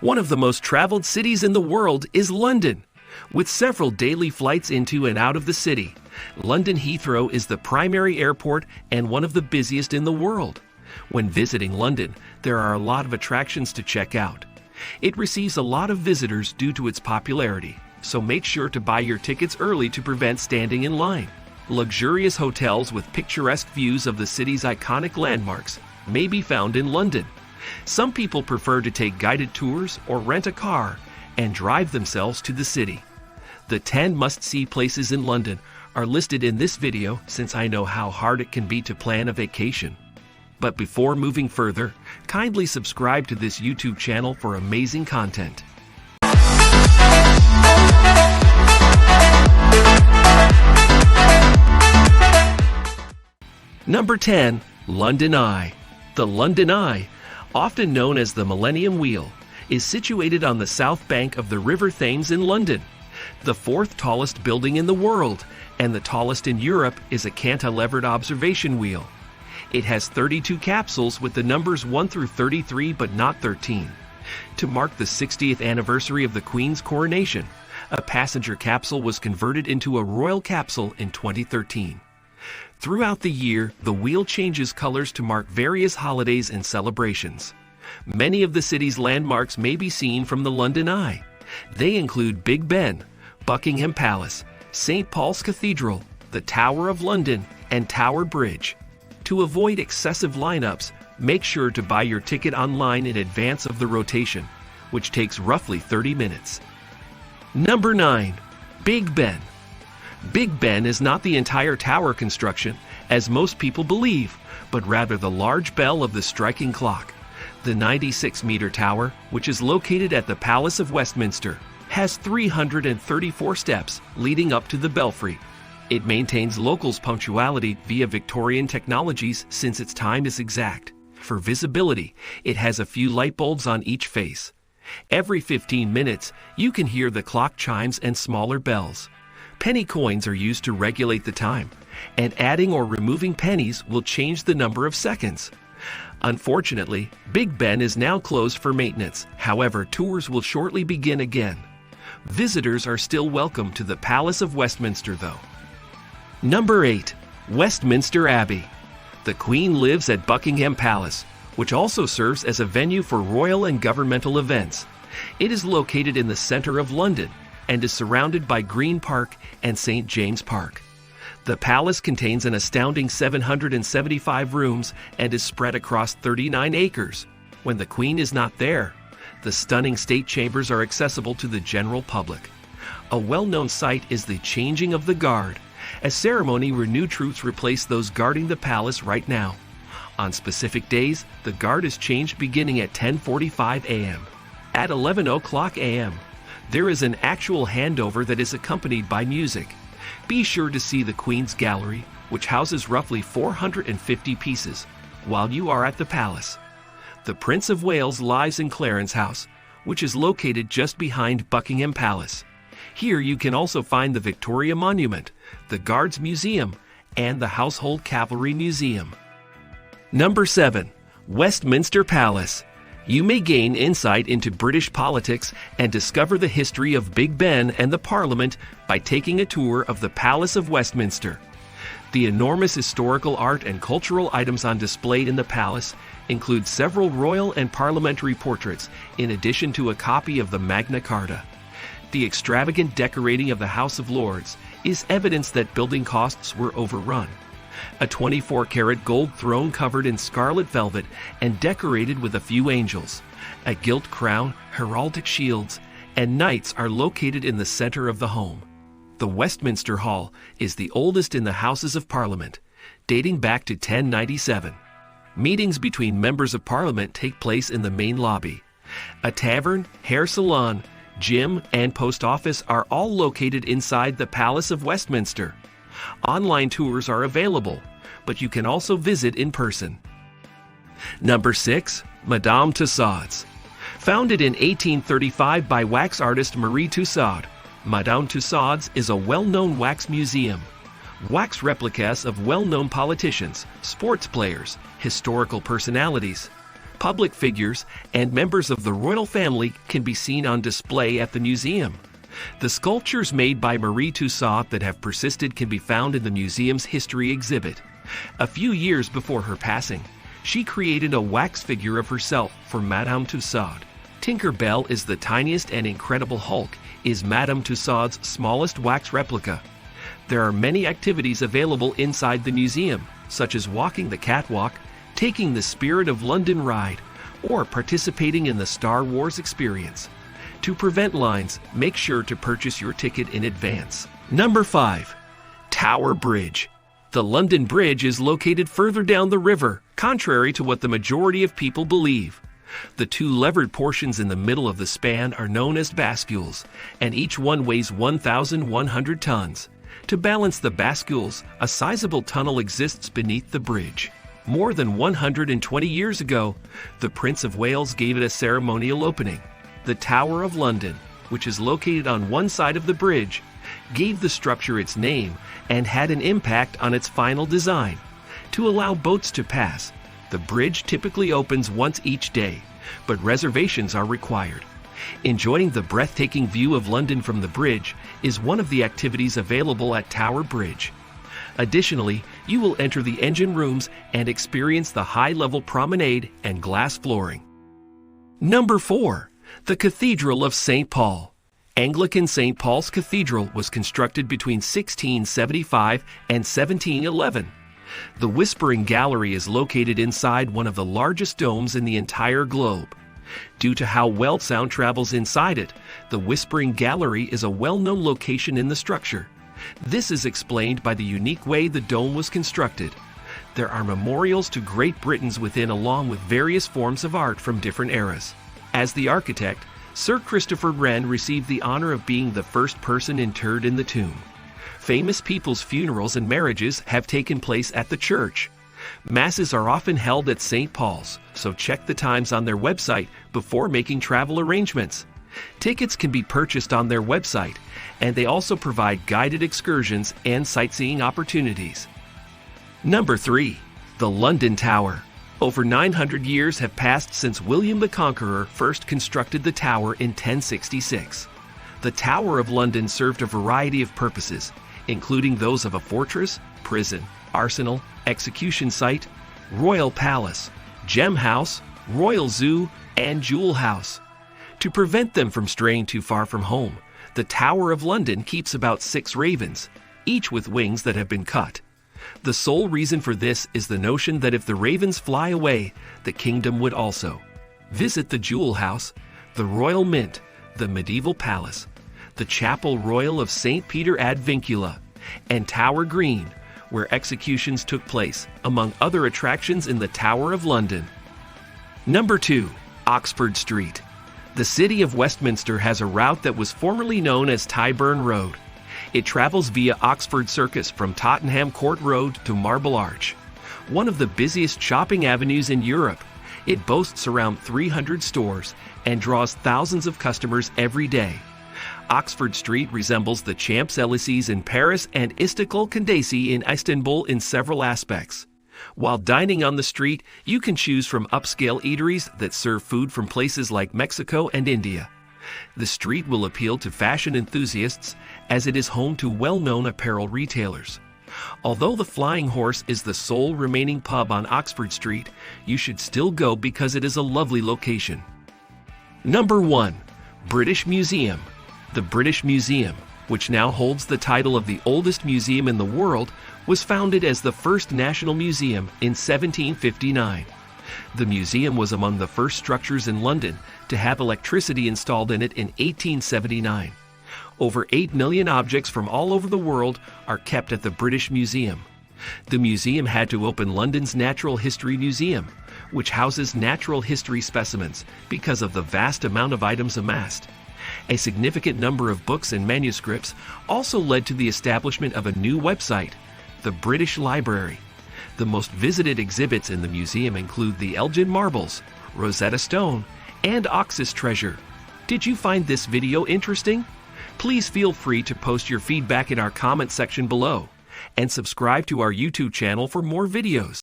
One of the most traveled cities in the world is London. With several daily flights into and out of the city, London Heathrow is the primary airport and one of the busiest in the world. When visiting London, there are a lot of attractions to check out. It receives a lot of visitors due to its popularity, so make sure to buy your tickets early to prevent standing in line. Luxurious hotels with picturesque views of the city's iconic landmarks may be found in London. Some people prefer to take guided tours or rent a car and drive themselves to the city. The 10 must-see places in London are listed in this video since I know how hard it can be to plan a vacation. But before moving further, kindly subscribe to this YouTube channel for amazing content. Number 10. London Eye. The London Eye, often known as the Millennium Wheel, is situated on the south bank of the River Thames in London. The fourth tallest building in the world, and the tallest in Europe, is a cantilevered observation wheel. It has 32 capsules with the numbers 1 through 33 but not 13. To mark the 60th anniversary of the Queen's coronation, a passenger capsule was converted into a royal capsule in 2013. Throughout the year, the wheel changes colors to mark various holidays and celebrations. Many of the city's landmarks may be seen from the London Eye. They include Big Ben, Buckingham Palace, St. Paul's Cathedral, the Tower of London, and Tower Bridge. To avoid excessive lineups, make sure to buy your ticket online in advance of the rotation, which takes roughly 30 minutes. Number 9. Big Ben. Big Ben is not the entire tower construction, as most people believe, but rather the large bell of the striking clock. The 96-meter tower, which is located at the Palace of Westminster, has 334 steps leading up to the belfry. It maintains locals' punctuality via Victorian technologies since its time is exact. For visibility, it has a few light bulbs on each face. Every 15 minutes, you can hear the clock chimes and smaller bells. Penny coins are used to regulate the time, and adding or removing pennies will change the number of seconds. Unfortunately, Big Ben is now closed for maintenance. However, tours will shortly begin again. Visitors are still welcome to the Palace of Westminster, though. Number 8. Westminster Abbey. The Queen lives at Buckingham Palace, which also serves as a venue for royal and governmental events. It is located in the center of London and is surrounded by Green Park and St. James Park. The palace contains an astounding 775 rooms and is spread across 39 acres. When the Queen is not there, the stunning state chambers are accessible to the general public. A well-known sight is the changing of the guard, a ceremony where new troops replace those guarding the palace right now. On specific days, the guard is changed beginning at 10:45 a.m. At 11 o'clock a.m., there is an actual handover that is accompanied by music. Be sure to see the Queen's Gallery, which houses roughly 450 pieces, while you are at the palace. The Prince of Wales lies in Clarence House, which is located just behind Buckingham Palace. Here you can also find the Victoria Monument, the Guards Museum, and the Household Cavalry Museum. Number 7. Westminster Palace. You may gain insight into British politics and discover the history of Big Ben and the Parliament by taking a tour of the Palace of Westminster. The enormous historical art and cultural items on display in the palace include several royal and parliamentary portraits, in addition to a copy of the Magna Carta. The extravagant decorating of the House of Lords is evidence that building costs were overrun. A 24-karat gold throne covered in scarlet velvet and decorated with a few angels, a gilt crown, heraldic shields, and knights are located in the center of the home. The Westminster Hall is the oldest in the Houses of Parliament, dating back to 1097. Meetings between members of Parliament take place in the main lobby. A tavern, hair salon, gym, and post office are all located inside the Palace of Westminster. Online tours are available, but you can also visit in person. Number 6. Madame Tussauds. Founded in 1835 by wax artist Marie Tussaud, Madame Tussauds is a well-known wax museum. Wax replicas of well-known politicians, sports players, historical personalities, Public figures and members of the royal family can be seen on display at the museum. The sculptures made by Marie Tussauds that have persisted can be found in the museum's history exhibit. A few years before her passing, she created a wax figure of herself for Madame Tussauds. Tinker Bell is the tiniest, and Incredible Hulk is Madame Tussauds' smallest wax replica. There are many activities available inside the museum, such as walking the catwalk, taking the Spirit of London ride, or participating in the Star Wars experience. To prevent lines, make sure to purchase your ticket in advance. Number 5. Tower Bridge. The London Bridge is located further down the river, contrary to what the majority of people believe. The two levered portions in the middle of the span are known as bascules, and each one weighs 1,100 tons. To balance the bascules, a sizable tunnel exists beneath the bridge. More than 120 years ago, the Prince of Wales gave it a ceremonial opening. The Tower of London, which is located on one side of the bridge, gave the structure its name and had an impact on its final design. To allow boats to pass, the bridge typically opens once each day, but reservations are required. Enjoying the breathtaking view of London from the bridge is one of the activities available at Tower Bridge. Additionally, you will enter the engine rooms and experience the high-level promenade and glass flooring. Number 4. The Cathedral of St. Paul. Anglican St. Paul's Cathedral was constructed between 1675 and 1711. The Whispering Gallery is located inside one of the largest domes in the entire globe. Due to how well sound travels inside it, the Whispering Gallery is a well-known location in the structure. This is explained by the unique way the dome was constructed. There are memorials to Great Britons within, along with various forms of art from different eras. As the architect, Sir Christopher Wren received the honor of being the first person interred in the tomb. Famous people's funerals and marriages have taken place at the church. Masses are often held at St. Paul's, so check the times on their website before making travel arrangements. Tickets can be purchased on their website, and they also provide guided excursions and sightseeing opportunities. Number 3. The London Tower. Over 900 years have passed since William the Conqueror first constructed the tower in 1066. The Tower of London served a variety of purposes, including those of a fortress, prison, arsenal, execution site, royal palace, gem house, royal zoo, and jewel house. To prevent them from straying too far from home, the Tower of London keeps about 6 ravens, each with wings that have been cut. The sole reason for this is the notion that if the ravens fly away, the kingdom would also. Visit the Jewel House, the Royal Mint, the Medieval Palace, the Chapel Royal of St. Peter ad Vincula, and Tower Green, where executions took place, among other attractions in the Tower of London. Number 2. Oxford Street. The city of Westminster has a route that was formerly known as Tyburn Road. It travels via Oxford Circus from Tottenham Court Road to Marble Arch. One of the busiest shopping avenues in Europe, it boasts around 300 stores and draws thousands of customers every day. Oxford Street resembles the Champs-Élysées in Paris and Istiklal Caddesi in Istanbul in several aspects. While dining on the street, you can choose from upscale eateries that serve food from places like Mexico and India. The street will appeal to fashion enthusiasts as it is home to well-known apparel retailers. Although the Flying Horse is the sole remaining pub on Oxford Street, you should still go because it is a lovely location. Number 1. British Museum. The British Museum, which now holds the title of the oldest museum in the world, was founded as the first national museum in 1759. The museum was among the first structures in London to have electricity installed in it in 1879. Over 8 million objects from all over the world are kept at the British Museum. The museum had to open London's Natural History Museum, which houses natural history specimens because of the vast amount of items amassed. A significant number of books and manuscripts also led to the establishment of a new website, the British Library. The most visited exhibits in the museum include the Elgin Marbles, Rosetta Stone, and Oxus Treasure. Did you find this video interesting? Please feel free to post your feedback in our comment section below and subscribe to our YouTube channel for more videos.